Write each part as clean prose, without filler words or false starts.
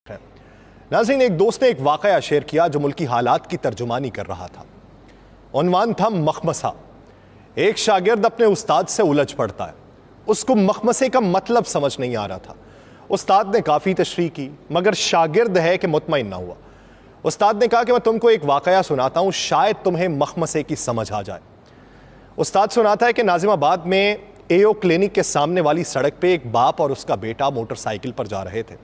है। नाज़रीन, एक दोस्त ने एक वाक़या शेयर किया जो मुल्की हालात की तर्जुमानी कर रहा था। उन्वान था मखमसा। एक शागिर्द अपने उस्ताद से उलझ पड़ता है। उसको मखमसे का मतलब समझ नहीं आ रहा था। उस्ताद ने काफ़ी तशरीह की, मगर शागिर्द है कि मुतमईन ना हुआ। उस्ताद ने कहा कि मैं तुमको एक वाक़या सुनाता हूँ, शायद तुम्हें मखमसे की समझ आ जाए। उस्ताद सुनाता है कि नाजिमाबाद में एओ क्लिनिक के सामने वाली सड़क पे एक बाप और उसका बेटा मोटरसाइकिल पर जा रहे थे।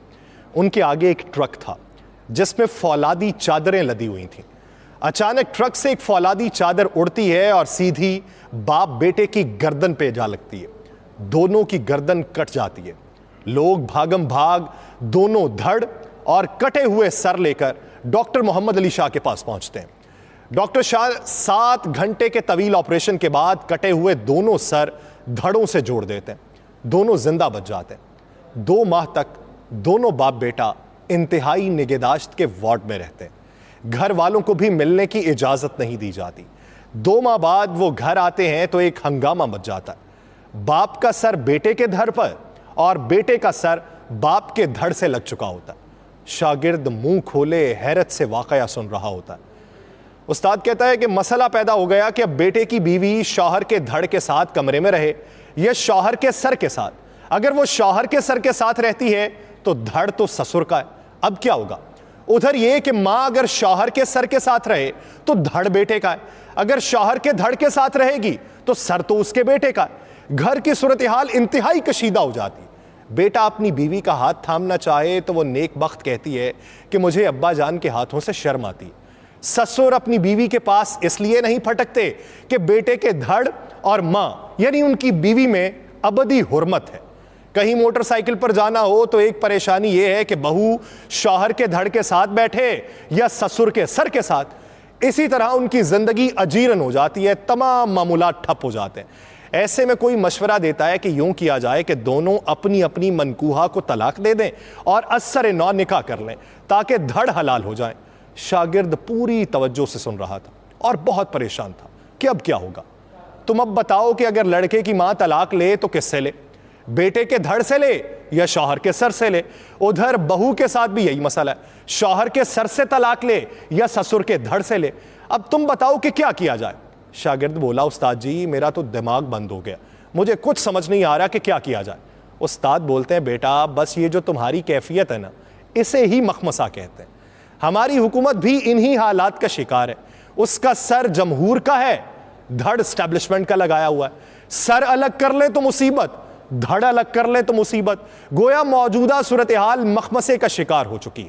उनके आगे एक ट्रक था जिसमें फौलादी चादरें लदी हुई थीं। अचानक ट्रक से एक फौलादी चादर उड़ती है और सीधी बाप बेटे की गर्दन पे जा लगती है। दोनों की गर्दन कट जाती है। लोग भागम भाग दोनों धड़ और कटे हुए सर लेकर डॉक्टर मोहम्मद अली शाह के पास पहुंचते हैं। डॉक्टर शाह 7 घंटे के तवील ऑपरेशन के बाद कटे हुए दोनों सर धड़ों से जोड़ देते हैं। दोनों जिंदा बच जाते हैं। 2 माह तक दोनों बाप बेटा इंतहाई निगहदाश्त के वार्ड में रहते हैं। घर वालों को भी मिलने की इजाजत नहीं दी जाती। 2 माह बाद वो घर आते हैं तो एक हंगामा मच जाता है। बाप का सर बेटे के धड़ पर और बेटे का सर बाप के धड़ से लग चुका होता है। शागिर्द मुंह खोले हैरत से वाकया सुन रहा होता है। उस्ताद कहता है कि मसला पैदा हो गया कि अब बेटे की बीवी शौहर के धड़ के साथ कमरे में रहे या शौहर के सर के साथ। अगर वो शौहर के सर के साथ रहती है तो धड़ तो ससुर का है। अब क्या होगा? उधर यह कि मां अगर शौहर के सर के साथ रहे तो धड़ बेटे का है। अगर शौहर के धड़ के साथ रहेगी तो सर तो उसके बेटे का है। घर की सूरत हाल इंतहाई कशीदा हो जाती है। बेटा अपनी बीवी का हाथ थामना चाहे तो वो नेक बख्त कहती है कि मुझे अब्बा जान के हाथों से शर्म आती। ससुर अपनी बीवी के पास इसलिए नहीं फटकते कि बेटे के धड़ और मां यानी उनकी बीवी में अबदी हुर्मत है। कहीं मोटरसाइकिल पर जाना हो तो एक परेशानी यह है कि बहू शौहर के धड़ के साथ बैठे या ससुर के सर के साथ। इसी तरह उनकी जिंदगी अजीरन हो जाती है। तमाम मामूलात ठप हो जाते हैं। ऐसे में कोई मशवरा देता है कि यूं किया जाए कि दोनों अपनी अपनी मनकूहा को तलाक दे दें और असर नौ निकाह कर लें ताकि धड़ हलाल हो जाए। शागिर्द पूरी तवज्जो से सुन रहा था और बहुत परेशान था कि अब क्या होगा। तुम अब बताओ कि अगर लड़के की मां तलाक ले तो किससे ले? बेटे के धड़ से ले या शौहर के सर से ले? उधर बहू के साथ भी यही मसला है। शौहर के सर से तलाक ले या ससुर के धड़ से ले? अब तुम बताओ कि क्या किया जाए। शागिर्द बोला, उस्ताद जी मेरा तो दिमाग बंद हो गया, मुझे कुछ समझ नहीं आ रहा कि क्या किया जाए। उस्ताद बोलते हैं, बेटा बस ये जो तुम्हारी कैफियत है ना, इसे ही मखमसा कहते हैं। हमारी हुकूमत भी इन्हीं हालात का शिकार है। उसका सर जमहूर का है, धड़ एस्टेब्लिशमेंट का लगाया हुआ है। सर अलग कर ले तो मुसीबत, धड़ अलग कर ले तो मुसीबत। गोया मौजूदा सूरत हाल मखमसे का शिकार हो चुकी है।